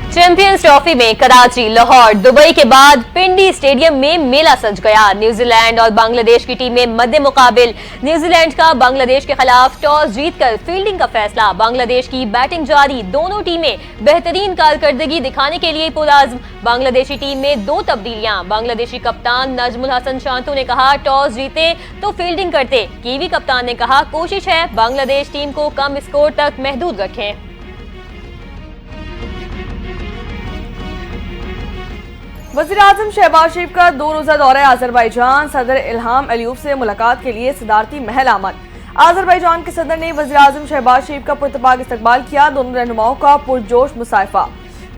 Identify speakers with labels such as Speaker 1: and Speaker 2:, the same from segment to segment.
Speaker 1: Champions trophy में Karachi, Lahore, Dubai के बाद पिंडी स्टेडियम में मेला सज गया। न्यूजीलैंड और बांग्लादेश की टीमें मध्य मुकाबिल। न्यूजीलैंड का बांग्लादेश के खिलाफ टॉस जीतकर फील्डिंग का फैसला। बांग्लादेश की बैटिंग जारी। दोनों टीमें बेहतरीन कारकर्दगी दिखाने के लिए पुरआज़्म। बांग्लादेशी टीम में 2 तब्दीलियां। बांग्लादेशी कप्तान नजमुल हसन शांतू ने कहा टॉस जीते तो फील्डिंग करते। कीवी कप्तान ने कहा कोशिश है बांग्लादेश टीम को कम स्कोर तक महदूद रखें।
Speaker 2: वज़ीर-ए-आज़म शहबाज शरीफ का 2 रोज़ा दौरा अज़रबैजान। सदर इल्हाम अलीयव से मुलाकात के लिए सदारती महल आमद। अज़रबैजान के सदर ने वज़ीर-ए-आज़म शहबाज शरीफ का पुरतपाक इस्तकबाल किया। दोनों रहनुमाओं का पुरजोश मुसाफा।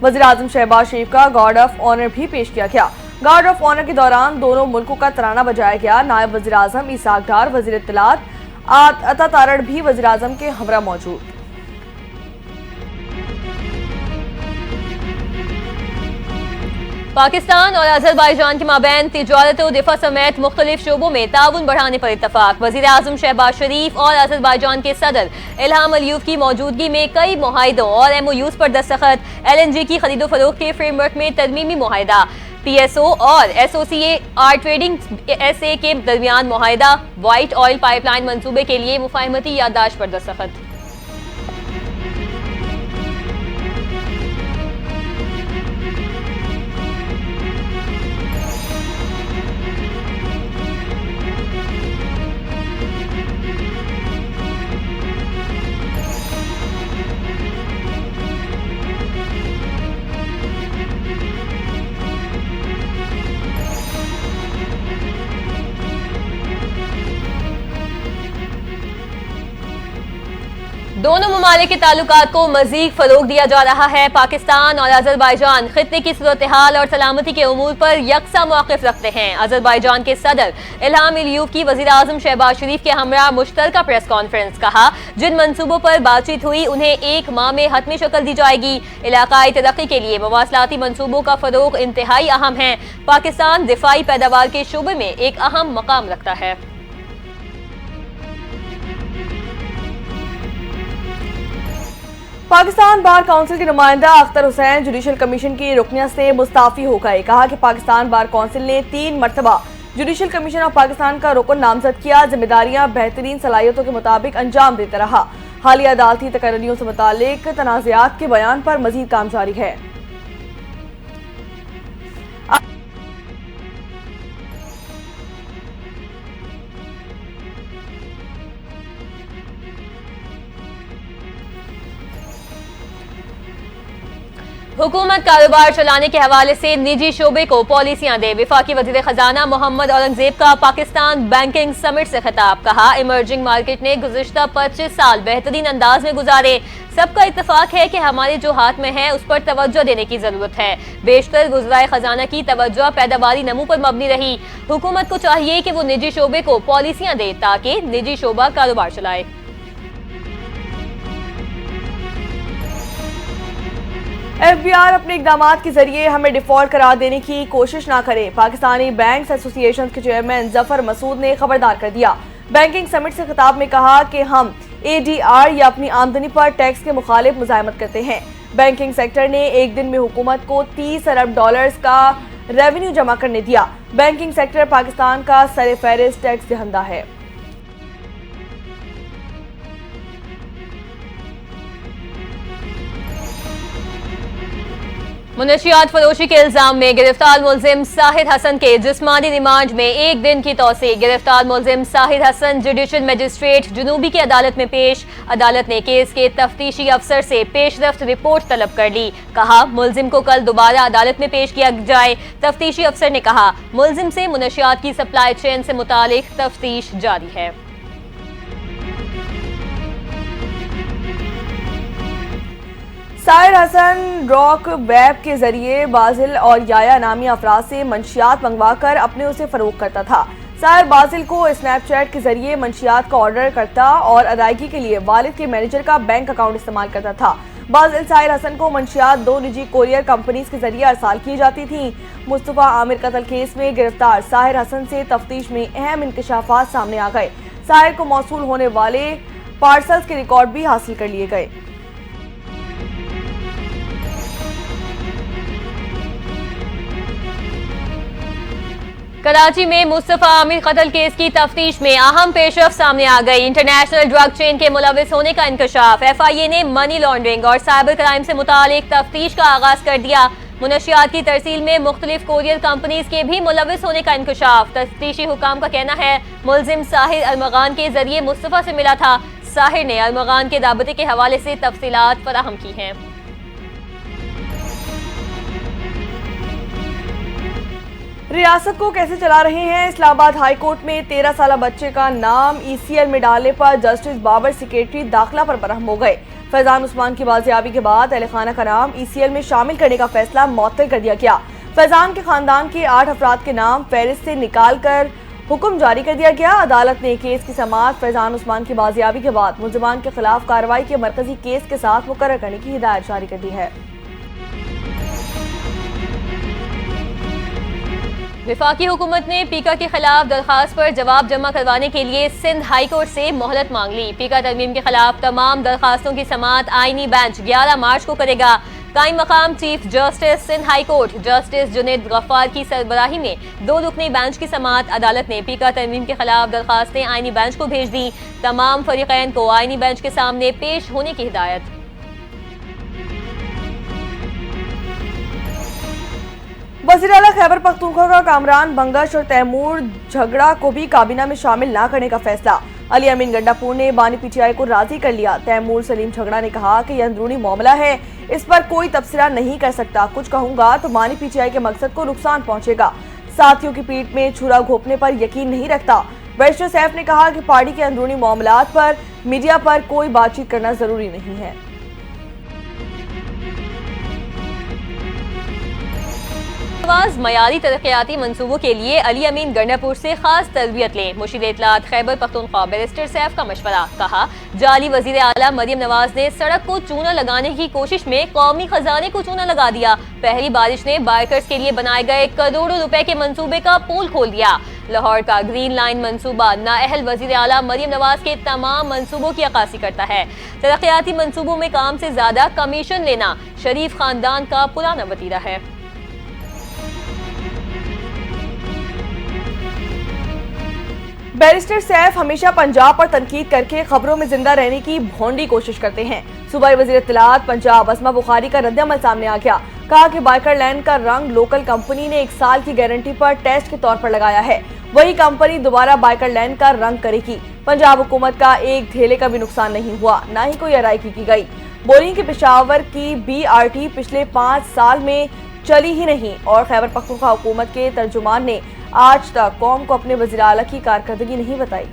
Speaker 2: वज़ीर-ए-आज़म शहबाज शरीफ का गार्ड ऑफ ऑनर भी पेश किया गया। गार्ड ऑफ ऑनर के दौरान दोनों मुल्कों का तराना बजाया गया। नायब वज़ीर-ए-आज़म ईसाक डार, वज़ीर इत्तलात अता तारड़ भी वज़ीर-ए-आज़म के हमरा मौजूद।
Speaker 1: पाकिस्तान और अज़रबैजान के माबैन तिजारत और दिफा समेत मुख्तलिफ शोबों में ताउन बढ़ाने पर इत्तफाक। वज़ीर-ए-आज़म शहबाज शरीफ और अज़रबैजान के सदर इल्हाम अलीयव की मौजूदगी में कई मुआहिदों और MOUs पर दस्तखत। LNG की खरीदो फरोख्त के फ्रेमवर्क में तरमीमी मुआहिदा। PSO और SOCA ट्रेडिंग SA के दरमियान मुआहिदा। वाइट ऑयल पाइपलाइन मंसूबे के लिए मुफाहमती याददाश्त पर दस्तखत। दोनों ममालिक के ताल्लुकात को मजीद फरोग दिया जा रहा है। पाकिस्तान और अज़रबैजान खित्ते की सूरत हाल और सलामती के उमूर पर यकसा मौक़िफ़ रखते हैं। अज़रबैजान के सदर इल्हाम अलीयव की वज़ीर-ए-आज़म शहबाज शरीफ के हमरा मुश्तरका प्रेस कॉन्फ्रेंस। कहा जिन मंसूबों पर बातचीत हुई उन्हें 1 माह में हतमी शक्ल दी जाएगी। इलाकाई तरक्की के लिए मवासलाती मंसूबों का फरोग इंतहाई अहम है। पाकिस्तान दिफाई पैदावार के शोबे में एक अहम मकाम रखता है।
Speaker 2: पाकिस्तान बार काउंसिल के नुमाइंदा अख्तर हुसैन जुडिशल कमीशन की रुकनियत से मुस्ताफी हो गए। कहा कि पाकिस्तान बार काउंसिल ने 3 मरतबा जुडिशल कमीशन ऑफ पाकिस्तान का रुकन नामजद किया। जिम्मेदारियां बेहतरीन सलाहियतों के मुताबिक अंजाम देता रहा। हालिया अदालती तकर्रियों से मुतालिक तनाज़ात के बयान पर मजीद काम जारी है।
Speaker 1: हुकूमत कारोबार चलाने के हवाले से निजी शोबे को पॉलिसियां दे। वफाकी वज़ीर खजाना मोहम्मद औरंगजेब का पाकिस्तान बैंकिंग समिट से खिताब। कहा इमर्जिंग मार्केट ने गुज़िश्ता 25 साल बेहतरीन अंदाज में गुजारे। सबका इत्तफाक है कि हमारे जो हाथ में है उस पर तवज्जो देने की जरूरत है। बेशतर वज़राए खजाना की तवज्जो पैदावारी नमू पर मबनी रही। हुकूमत को चाहिए कि वो निजी शोबे को पॉलिसियां दे ताकि निजी शोबा कारोबार चलाए।
Speaker 2: FBR अपने इकदामात के जरिए हमें डिफॉल्ट करार देने की कोशिश ना करे। पाकिस्तानी बैंक्स एसोसिएशन के चेयरमैन जफर मसूद ने खबरदार कर दिया। बैंकिंग समिट से खिताब में कहा कि हम ADR या अपनी आमदनी पर टैक्स के मुखालिफ मुजाहिमत करते हैं। बैंकिंग सेक्टर ने एक दिन में हुकूमत को $30 अरब का रेवेन्यू जमा करने दिया। बैंकिंग सेक्टर पाकिस्तान का सर फहरिस्त टैक्स दहंदा है।
Speaker 1: मुनशियात फरोशी के इल्जाम में गिरफ्तार मुलजिम साहिद हसन के जिस्मानी रिमांड में 1 दिन की तौसी। गिरफ्तार मुलजिम साहिद हसन जुडिशल मजिस्ट्रेट जुनूबी की अदालत में पेश। अदालत ने केस के तफ्तीशी अफसर से पेशरफ्त रिपोर्ट तलब कर ली। कहा मुलजिम को कल दोबारा अदालत में पेश किया जाए। तफ्तीशी अफसर ने कहा मुलजिम से मुनशियात की सप्लाई चेन से मुतालिक तफ्तीश जारी है।
Speaker 2: साहिर हसन रॉक वेब के जरिए बाजिल और याया नामी अफराद से मंशियात मंगवाकर अपने उसे फरोख्त करता था। साहिर बाजिल को स्नैपचैट के जरिए मंशियात का ऑर्डर करता और अदायगी के लिए वालिद के मैनेजर का बैंक अकाउंट इस्तेमाल करता था। बाजिल साहिर हसन को मंशियात 2 निजी कोरियर कंपनीज के जरिए अरसाल की जाती थी। मुस्तफा आमिर कत्ल केस में गिरफ्तार साहिर हसन से तफ्तीश में अहम इंकशाफात सामने आ गए। साहिर को मौसूल होने वाले पार्सल्स के रिकॉर्ड भी हासिल कर लिए गए।
Speaker 1: कराची में मुस्तफा आमिर कत्ल केस की तफ्तीश में अहम पेशरफ सामने आ गई। इंटरनेशनल ड्रग चेन के मुलविस होने का इंकशाफ। FIA ने मनी लॉन्ड्रिंग और साइबर क्राइम से मुतालिक तफ्तीश का आगाज कर दिया। मुनशियात की तरसील में मुख्तलिफ कोरियर कंपनीज के भी मुलविस होने का इंकशाफ। तफ्तीशी हुकाम का कहना है मुलजिम साहिर अलमगान के जरिए मुस्तफा से मिला था। साहिर ने अलमगान के राबते के हवाले से तफसीलात फराहम की हैं।
Speaker 2: रियासत को कैसे चला रहे हैं? इस्लामाबाद हाई कोर्ट में 13 साल बच्चे का नाम ECL में डालने पर जस्टिस बाबर सेक्रेटरी दाखिला पर बरहम हो गए। फैजान उस्मान की बाजियाबी के बाद अहले खाना का नाम ECL में शामिल करने का फैसला मुअत्तल कर दिया गया। फैजान के खानदान के 8 अफराद के नाम फहरिस्त से निकाल कर हुक्म जारी कर दिया गया। अदालत ने केस की समाअत फैजान उस्मान की बाजियाबी के बाद मुल्जिमान के खिलाफ कार्रवाई के मरकजी केस के साथ मुकर्रर करने की हिदायत जारी कर दी है।
Speaker 1: विफाकी हुकूमत ने पीका के खिलाफ दरखास्त पर जवाब जमा करवाने के लिए सिंध हाई कोर्ट से मोहलत मांग ली। पीका तरमीम के खिलाफ तमाम दरखास्तों की समाअत आईनी बेंच 11 मार्च को करेगा। कायम मकाम chief justice Sindh high court justice Junaid Gaffar की सरबराही में 2 रुकनी बेंच की समाअत अदालत ने पीका तरमीम के खिलाफ दरखास्तें आईनी बेंच को भेज दी। तमाम फरीकैन को आईनी बेंच के सामने पेश होने की हिदायत।
Speaker 2: वज़ीर आला खैबर पख्तूनख्वा का कामरान बंगश और तैमूर झगड़ा को भी काबीना में शामिल न करने का फैसला। अली अमीन गंडापुर ने बानी PTI को राजी कर लिया। तैमूर सलीम झगड़ा ने कहा कि यह अंदरूनी मामला है, इस पर कोई तबसरा नहीं कर सकता। कुछ कहूंगा तो बानी PTI के मकसद को नुकसान पहुंचेगा। साथियों की पीठ में छुरा घोंपने पर यकीन नहीं रखता। बैरिस्टर सैफ ने कहा कि पार्टी के अंदरूनी मामलात पर मीडिया पर कोई बातचीत करना जरूरी नहीं है।
Speaker 1: नवाज मयारी तरक्याती मंसूबों के लिए अली अमीन गंडापुर से खास तरबियत लें। मुशीर इत्तलात खैबर पख्तूनख्वा बैरिस्टर सैफ का मशवरा। कहा जाली वजीर आला मरियम नवाज ने सड़क को चूना लगाने की कोशिश में कौमी खजाने को चूना लगा दिया। पहली बारिश ने बाइकर्स के लिए बनाए गए करोड़ों रुपए के मंसूबे का पोल खोल दिया। लाहौर का ग्रीन लाइन मंसूबा नाअहल वजीर आला मरियम नवाज के तमाम मंसूबों की अक्कासी करता है। तरक्याती मंसूबों में काम से ज्यादा कमीशन लेना शरीफ खानदान का पुराना वतीरा है।
Speaker 2: बैरिस्टर सैफ हमेशा पंजाब पर तनकीद करके खबरों में जिंदा रहने की भोंडी कोशिश करते हैं। सूबाई वजीर इत्तलात पंजाब अस्मा बुखारी का रद्दअमल सामने आ गया। कहा कि बाइकर लैंड का रंग लोकल कंपनी ने 1 साल की गारंटी पर टेस्ट के तौर पर लगाया है। वही कंपनी दोबारा बाइकर लैंड का रंग करेगी। पंजाब हुकूमत का एक धेले का भी नुकसान नहीं हुआ, न ही कोई अदायगी की गई। बोली कि पेशावर की BRT पिछले 5 साल में चली ही नहीं और खैबर पख्तूनख्वा हुकूमत के तर्जुमान ने आज तक कौम को अपने वज़ीर आला की कारकर्दगी नहीं बताई।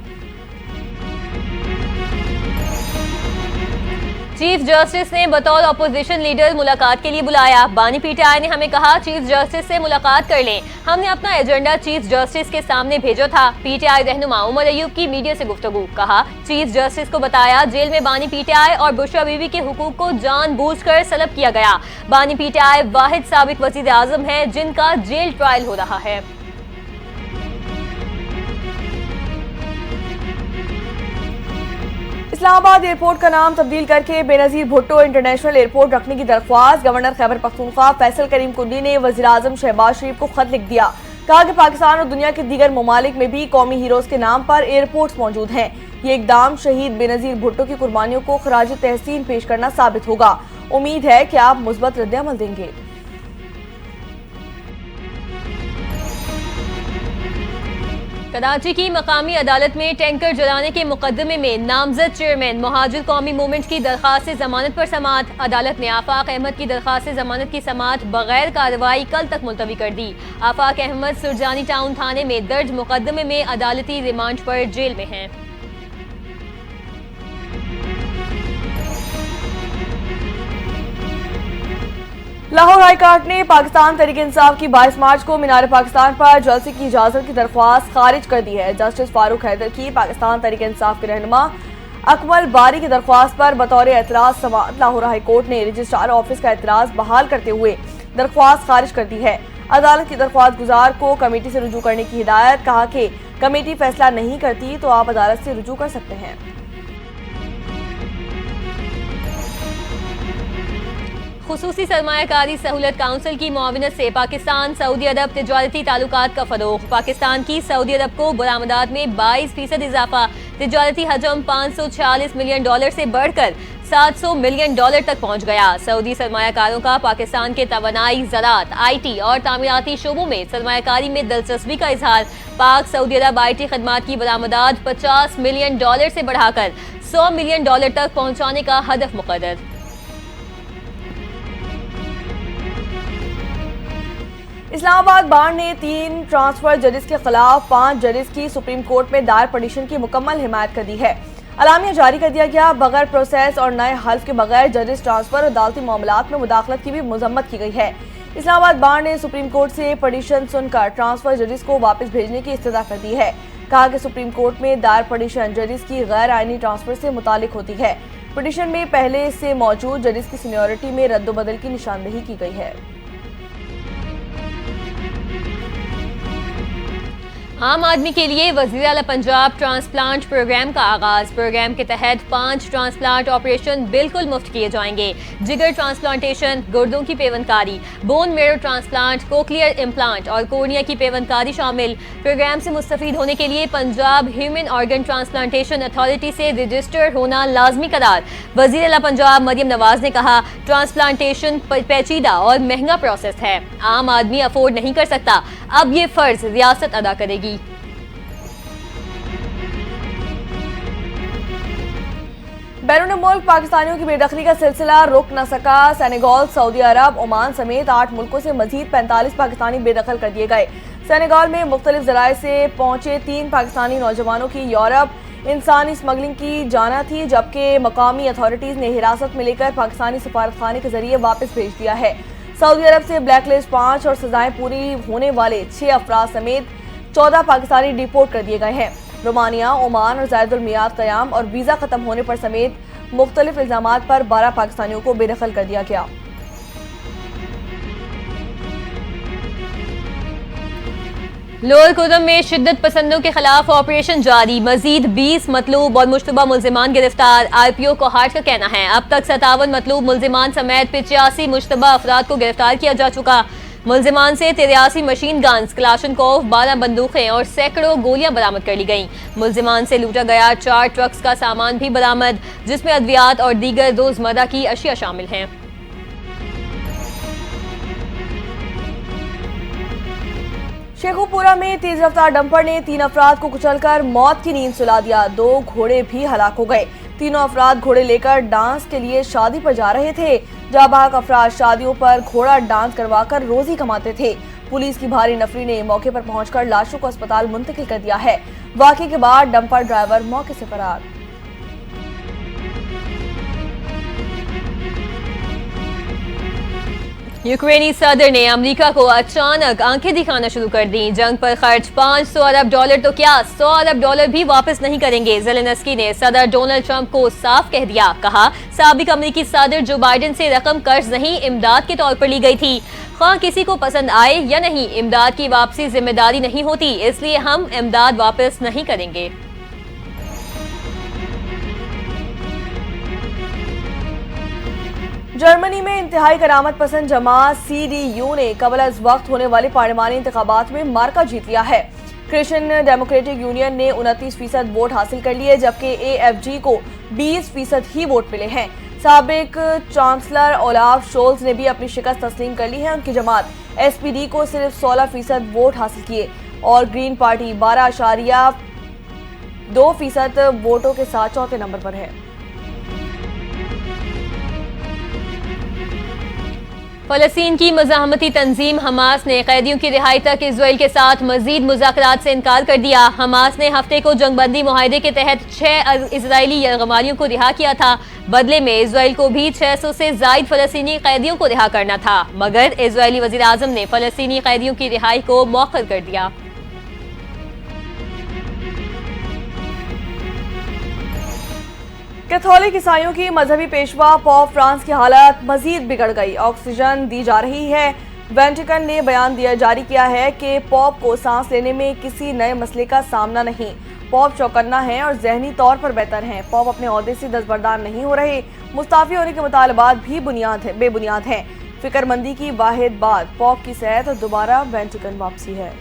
Speaker 1: चीफ जस्टिस ने बतौर अपोजिशन लीडर मुलाकात के लिए बुलाया। बानी PTI ने हमें कहा चीफ जस्टिस से मुलाकात कर लें। हमने अपना एजेंडा चीफ जस्टिस के सामने भेजा था। PTI रहनुमा उमर अयूब की मीडिया से गुफ्तगू। कहा चीफ जस्टिस को बताया जेल में बानी PTI और बुशरा बीवी के हुकूक को जानबूझकर सलब किया गया। बानी PTI वाहिद साबिक वज़ीर आज़म है जिनका जेल ट्रायल हो रहा है।
Speaker 2: इस्लामाबाद एयरपोर्ट का नाम तब्दील करके बेनजीर भुट्टो इंटरनेशनल एयरपोर्ट रखने की दरख्वास्त गवर्नर खैबर पख्तूनख्वा फैसल करीम कुंडी ने वज़ीर आज़म शहबाज शरीफ को खत लिख दिया। कहा कि पाकिस्तान और दुनिया के दीगर ममालिक में भी कौमी हीरोज के नाम पर एयरपोर्ट्स मौजूद हैं। ये इकदाम शहीद बेनजीर भुट्टो की कुर्बानियों को खराज तहसीन पेश करना साबित होगा। उम्मीद है कि आप मुस्बत रद्द-ए-अमल देंगे।
Speaker 1: कराची की मकामी अदालत में टैंकर जलाने के मुकदमे में नामजद चेयरमैन मुहाजिर कौमी मूवमेंट की दरखास्त से जमानत पर समाअत। अदालत ने आफाक अहमद की दरखास्त से जमानत की समाअत बगैर कार्रवाई कल तक मुलतवी कर दी। आफाक अहमद सुरजानी टाउन थाने में दर्ज मुकदमे में अदालती रिमांड पर जेल में हैं।
Speaker 2: लाहौर हाई कोर्ट ने पाकिस्तान तहरीक इंसाफ की 22 मार्च को मीनार पाकिस्तान पर जलसे की इजाजत की दरख्वास्त खारिज कर दी है। जस्टिस फारूक हैदर की पाकिस्तान तहरीक इंसाफ के रहनुमा अकमल बारी की दरख्वास्त पर बतौर एतराज समाअत लाहौर हाई कोर्ट ने रजिस्ट्रार ऑफिस का एतराज बहाल करते हुए दरख्वास्त खारिज कर दी है। अदालत की दरख्वास्त गुजार को कमेटी से रुजू करने की हिदायत। कहा कि कमेटी फैसला नहीं करती तो आप अदालत से रुजू कर सकते हैं।
Speaker 1: खुसूसी सरमायाकारी सहूलत काउंसिल की मुआवनत से पाकिस्तान सऊदी अरब तिजारती ताल्लुकात का फरोग। पाकिस्तान की सऊदी अरब को बरामदात में 22% इजाफा। तिजारती हजम $546 मिलियन से बढ़कर $700 मिलियन तक पहुंच गया। सऊदी सरमायाकारों का पाकिस्तान के तवानाई, ज़राअत, IT और तामीराती शोबों में सरमायाकारी में दिलचस्पी का इजहार। पाक सऊदी अरब IT खदमात की बरामदात $50 मिलियन से बढ़ाकर $100 मिलियन तक पहुंचाने का हदफ मुकर्रर।
Speaker 2: इस्लामाबाद बार ने 3 ट्रांसफर जजेस के खिलाफ 5 जजेस की सुप्रीम कोर्ट में दायर पिटीशन की मुकम्मल हिमायत कर दी है। अलामिया जारी कर दिया गया। बगैर प्रोसेस और नए हल्फ के बगैर जजेस ट्रांसफर और अदालती मामलात में मुदाखलत की भी मजम्मत की गई है। इस्लामाबाद बार ने सुप्रीम कोर्ट से पिटीशन सुनकर ट्रांसफर जजेस को वापस भेजने की इस्तदा कर दी है। कहा कि सुप्रीम कोर्ट में दायर पिटीशन जजेस की गैर आईनी ट्रांसफर से मुतालिक होती है। पिटीशन में पहले से मौजूद जजेस की सीनियरिटी में रद्दोबदल की निशानदेही की गई है।
Speaker 1: आम आदमी के लिए वज़ीर आला पंजाब ट्रांसप्लांट प्रोग्राम का आगाज। प्रोग्राम के तहत 5 ट्रांसप्लांट ऑपरेशन बिल्कुल मुफ्त किए जाएंगे। जिगर ट्रांसप्लांटेशन, गुर्दों की पेवंदकारी, bone marrow transplant, cochlear implant और कोर्निया की पेवंदकारी शामिल। प्रोग्राम से मुस्तफीद होने के लिए Punjab human organ transplantation authority से रजिस्टर्ड होना लाजमी करार। वज़ीर आला पंजाब मरियम नवाज ने कहा, ट्रांसप्लांटेशन पेचीदा और महंगा प्रोसेस है, आम आदमी अफोर्ड नहीं कर सकता। अब ये फर्ज रियासत अदा करेगी।
Speaker 2: बैरून मुल्क पाकिस्तानियों की बेदखली का सिलसिला रुक न सका। सेनेगल, सऊदी अरब, ओमान समेत 8 मुल्कों से मजीद 45 पाकिस्तानी बेदखल कर दिए गए। सेनेगल में मुख्तलिफ जराए से पहुंचे 3 पाकिस्तानी नौजवानों की यूरोप इंसानी स्मगलिंग की जाना थी, जबकि मकामी अथॉरिटीज ने हिरासत में लेकर पाकिस्तानी सफारतखाने के जरिए वापस भेज दिया है। सऊदी अरब से ब्लैकलिस्ट 5 और सजाएं पूरी होने वाले 6 अफराद समेत 14 पाकिस्तानी डिपोर्ट कर दिए गए हैं। रोमानिया, ओमान और ज़ायदुल मियाद क़याम और वीज़ा ख़त्म होने पर समेत मुख्तलिफ इल्ज़ामात पर 12 पाकिस्तानियों को बेदखल कर दिया गया।
Speaker 1: लोअर कुदम में शिद्दत पसंदों के खिलाफ ऑपरेशन जारी। मजीद 20 मतलूब और मुश्तबा मुल्जिमान गिरफ्तार। IPO कोहाट का कहना है अब तक 57 मतलूब मुल्जिमान समेत 85 मुश्तबा अफराद को गिरफ्तार किया जा चुका। मुल्जिमान से 83 मशीन गन्स, क्लाशनकोव, 12 बंदूकें और सैकड़ों गोलियां बरामद कर ली गईं। मुल्जिमान से लूटा गया 4 ट्रक्स का सामान भी बरामद, जिसमें अद्वियात और दीगर रोजमर्रा की अशिया शामिल हैं।
Speaker 2: शेखुपुरा में तेज रफ्तार डंपर ने 3 अफराद को कुचलकर मौत की नींद सुला दिया। 2 घोड़े भी हलाक हो गए। तीनों अफराद घोड़े लेकर डांस के लिए शादी पर जा रहे थे। जाबाक अफराद शादियों पर घोड़ा डांस करवाकर रोजी कमाते थे। पुलिस की भारी नफरी ने मौके पर पहुंचकर लाशों को अस्पताल मुंतकिल कर दिया है। वाक़े के बाद डंपर ड्राइवर मौके से फरार।
Speaker 1: यूक्रेनी सदर ने अमेरिका को अचानक आंखें दिखाना शुरू कर दी। जंग पर खर्च $500 अरब तो क्या $100 अरब भी वापस नहीं करेंगे। ज़ेलेंस्की ने सदर डोनाल्ड ट्रंप को साफ कह दिया। कहा, साबिक अमेरिकी सदर जो बाइडेन से रकम कर्ज नहीं इमदाद के तौर पर ली गई थी। ख़ां किसी को पसंद आए या नहीं, इमदाद की वापसी जिम्मेदारी नहीं होती, इसलिए हम इमदाद वापस नहीं करेंगे।
Speaker 2: जर्मनी में इंतहाई करामत पसंद जमात CDU ने कबल अज वक्त होने वाले पार्लिमानी इंतखाबात में मार्का जीत लिया है। क्रिश्चियन डेमोक्रेटिक यूनियन ने 29% वोट हासिल कर लिए, जबकि AFG को 20% ही वोट मिले हैं। साबिक चांसलर ओलाफ शोल्ज ने भी अपनी शिकस्त तस्लीम कर ली है। उनकी जमात SPD को सिर्फ 16% वोट हासिल किए और ग्रीन पार्टी 12.2% वोटों के साथ चौथे नंबर पर है।
Speaker 1: फलस्तीन की मज़ाहमती तंजीम हमास ने कैदियों की रिहाई तक इजराइल के साथ मजीद मुज़ाकरात से इनकार कर दिया। हमास ने हफ्ते को जंगबंदी मुआहदे के तहत 6 इजरायली यरगमालियों को रिहा किया था। बदले में इजराइल को भी 600 से जायद फलस्तीनी कैदियों को रिहा करना था, मगर इजरायली वज़ीर आज़म ने फलस्तीनी कैदियों की रिहाई को मौखर कर दिया।
Speaker 2: कैथोलिक ईसाइयों की मजहबी पेशवा पोप फ्रांस की हालत मजीद बिगड़ गई। ऑक्सीजन दी जा रही है। वेटिकन ने बयान जारी किया है कि पोप को सांस लेने में किसी नए मसले का सामना नहीं। पॉप चौकन्ना हैं और जहनी तौर पर बेहतर हैं। पॉप अपने ओहदे से दस्तबरदार नहीं हो रहे। मुस्ताफी होने के मुतालबात भी बेबुनियाद हैं। फिक्रमंदी की वाहिद बात पॉप की सेहत और दोबारा वेंटिकन वापसी है।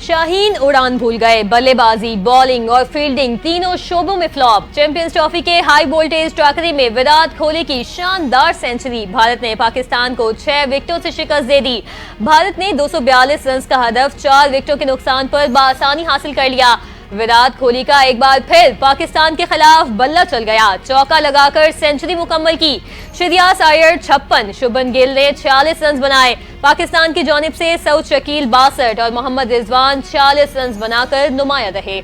Speaker 1: शाहीन उड़ान भूल गए। बल्लेबाजी, बॉलिंग और फील्डिंग तीनों शोबों में फ्लॉप। चैंपियंस ट्रॉफी के हाई वोल्टेज टक्करी में विराट कोहली की शानदार सेंचुरी। भारत ने पाकिस्तान को 6 विकेटों से शिकस्त दे दी। भारत ने 242 रन का हदफ 4 विकेटों के नुकसान पर बासानी हासिल कर लिया। विराट कोहली का एक बार फिर पाकिस्तान के खिलाफ बल्ला चल गया। चौका लगाकर सेंचुरी मुकम्मल की। श्रेयस अय्यर 56, शुभमन गिल ने 46 रन बनाए। पाकिस्तान की जानिब से सऊद शकील 62 और मोहम्मद रिजवान 46 रन बनाकर नुमाया रहे।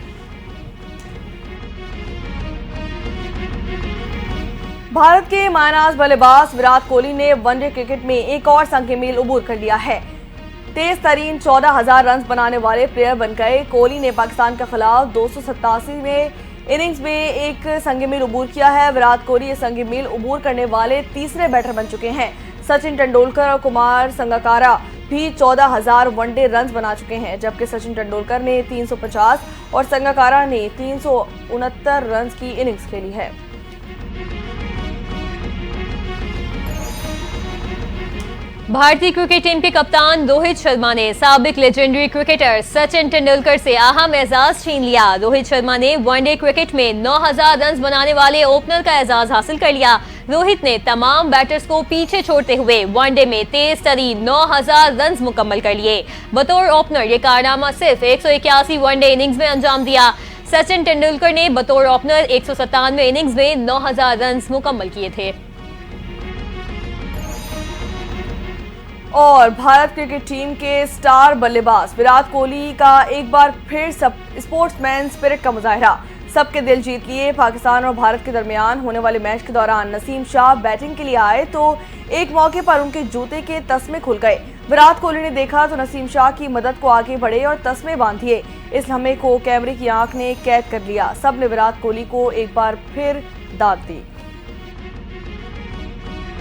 Speaker 2: भारत के मायनाज बल्लेबाज विराट कोहली ने वनडे क्रिकेट में एक और संग मील उबूर कर लिया है। तेज तरीन 14,000 रन बनाने वाले प्लेयर बन गए। कोहली ने पाकिस्तान के खिलाफ 287 में इनिंग्स में एक संग मील उबूर किया है। विराट कोहली ये संग मील उबूर करने वाले तीसरे बैटर बन चुके हैं। सचिन तेंदुलकर और कुमार संगकारा भी 14,000 वनडे रन बना चुके हैं, जबकि सचिन तेंदुलकर ने 350 और संगकारा ने 369 रन की इनिंग्स खेली है।
Speaker 1: भारतीय क्रिकेट टीम के कप्तान रोहित शर्मा ने साबिक लेजेंडरी क्रिकेटर सचिन तेंदुलकर से अहम एजाज छीन लिया। रोहित शर्मा ने वनडे क्रिकेट में 9,000 रन बनाने वाले ओपनर का एजाज हासिल कर लिया। रोहित ने तमाम बैटर्स को पीछे छोड़ते हुए वनडे में तेज तरीन 9,000 रन मुकम्मल कर लिए। बतौर ओपनर ये कारनामा सिर्फ 181 वनडे इनिंग्स में अंजाम दिया। सचिन तेंदुलकर ने बतौर ओपनर 197 इनिंग्स में 9,000 रन मुकम्मल किए थे।
Speaker 2: और भारत क्रिकेट टीम के स्टार बल्लेबाज विराट कोहली का एक बार फिर स्पोर्ट्समैन स्पिरिट का मुजाहिरा। सबके दिल जीत लिए। पाकिस्तान और भारत के दरमियान होने वाले मैच के दौरान नसीम शाह बैटिंग के लिए आए तो एक मौके पर उनके जूते के तस्मे खुल गए। विराट कोहली ने देखा तो नसीम शाह की मदद को आगे बढ़े और तस्मे बांध दिए। इस लम्हे को कैमरे की आंख ने कैद कर लिया। सब ने विराट कोहली को एक बार फिर दाद दी।